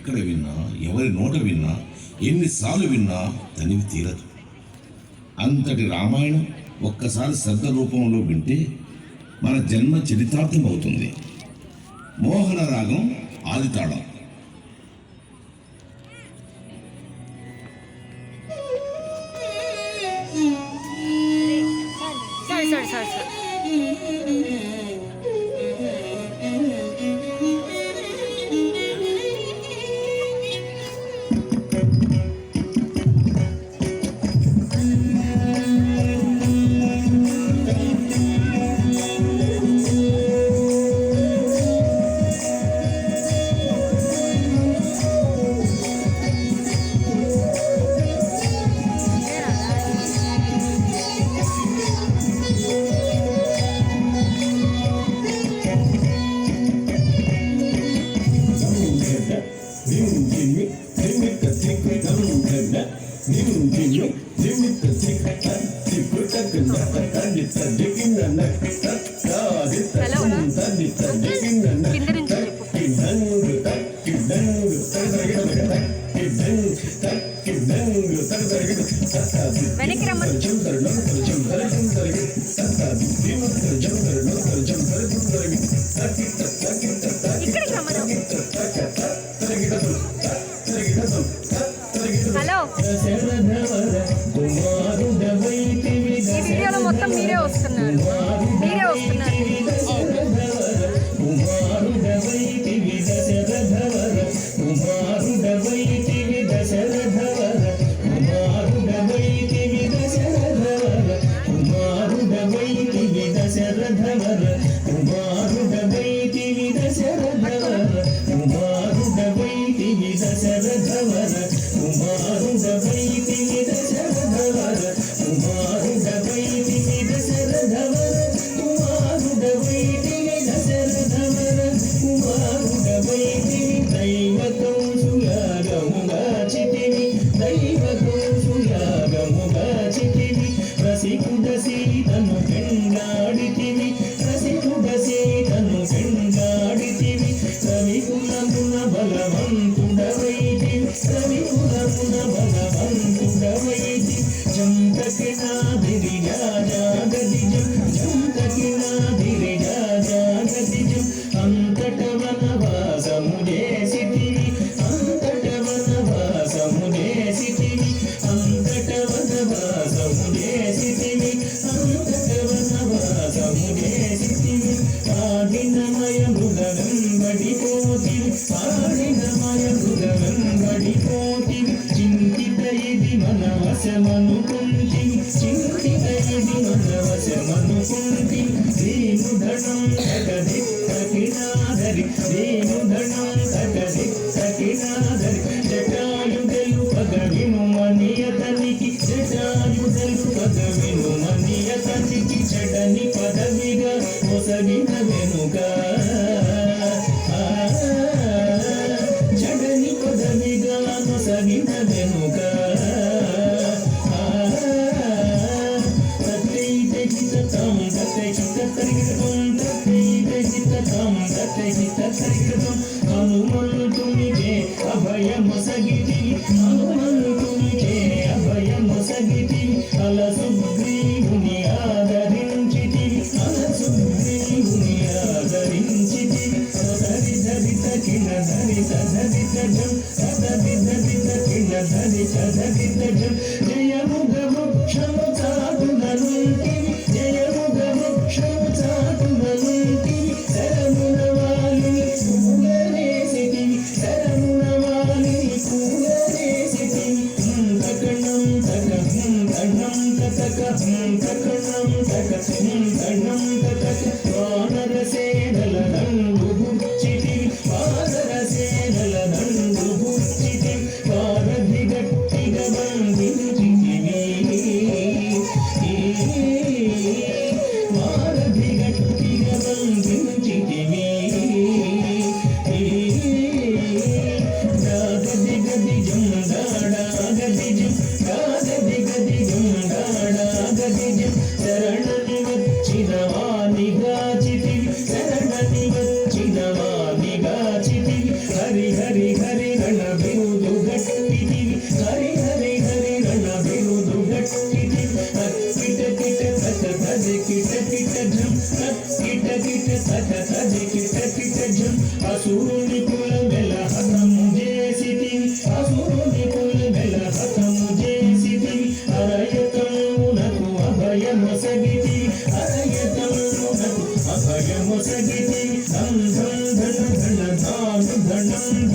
ఎక్కడ విన్నా, ఎవరి నోట విన్నా, ఎన్నిసార్లు విన్నా తనివి తీరదు. అంతటి రామాయణం ఒక్కసారి శబ్ద రూపంలో వింటే మన జన్మ చరితార్థం అవుతుంది. మోహన రాగం ఆదితాళం. హలో, ఈ వీడియోలో మొత్తం మీరే వస్తున్నారు. Thank you.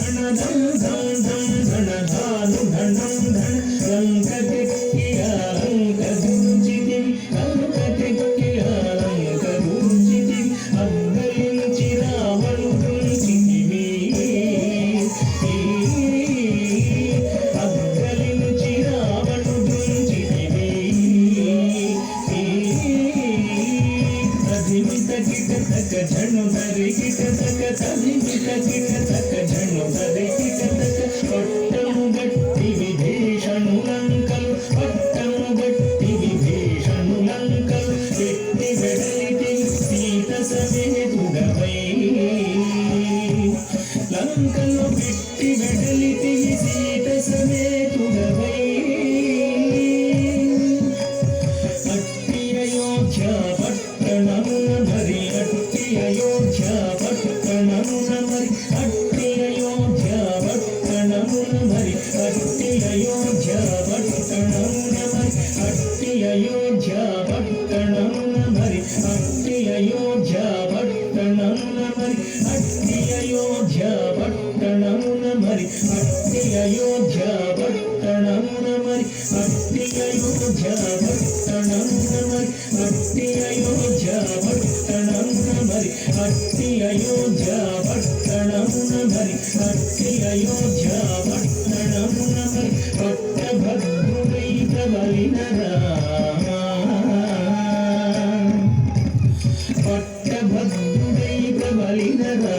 ధణ ధం ధం ధం ధణ ధాను ధనం ధన లంకకెక్కి అలంకరించితి లంకకెక్కి అలంకరించితి అగ్గలించి రావణుడుంచితివి అగ్గలించి రావణుడుంచితివి తదిమిత కిట తక ఝణు ధరి కిట తక తదిమిత కిట తక ఝణు ధరి కిట తక పట్టము గట్టి విభీషణులంకలు పట్టము గట్టి విభీషణులంకలు పెట్టి వెడలితి సీత సమేతుడవై లంకలు పెట్టి వెడలితి సీత సమేతుడవై అట్టి అయోధ్య పట్టణమున మరి అట్టి అయోధ్య పట్టణమున మరి అట్టి అయోధ్య పట్టణమున మరి అట్టి అయోధ్య పట్టణమున మరి అట్టి అయోధ్య పట్టణమున మరి అట్టి అయోధ్య పట్టణమున మరి అట్టి అయోధ్య పట్టణమున మరి అట్టి అయోధ్య పట్టణమున మరి అట్టి అయోధ్య పట్టణమున మరి అట్టి అయోధ్య పట్టణమున మరి అట్టి అయోధ్య పట్టణమున మరి అట్టి అయోధ్య పట్టణమున మరి పట్టభద్రుడై కవలినరా పట్టభద్రుడై కవలినరా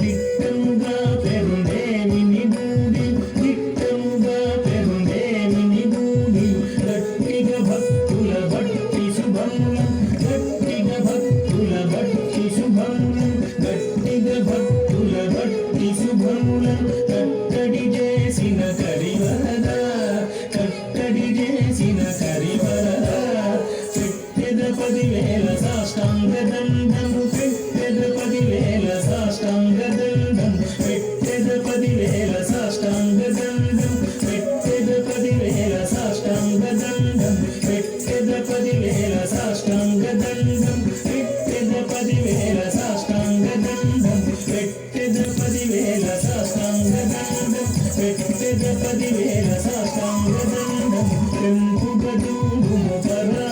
దిట్టముగా పెరుందేవిని గూడి దిట్టముగా పెరుందేవిని గూడి గట్టిగా భక్తుల భక్తి శుభముల గట్టిగా భక్తుల భక్తి శుభముల గట్టిగా భక్తుల భక్తి శుభముల కట్టడి చేసిన కరివరద కట్టడి చేసిన కరివరద పెట్టెద 10,000 సాష్టాంగ దండము పెట్టెద 10,000 సాష్టాంగ దండం పెట్టెద 10,000 సాష్టాంగ దండం పెట్టెద 10,000 సాష్టాంగ దండం పెట్టెద 10,000 సాష్టాంగ దండం పెట్టెద 10,000 సాష్టాంగ దండం పెట్టెద 10,000 సాష్టాంగ దండం పెట్టెద 10,000 సాష్టాంగ దండం పెంపుగ దూడుము పరా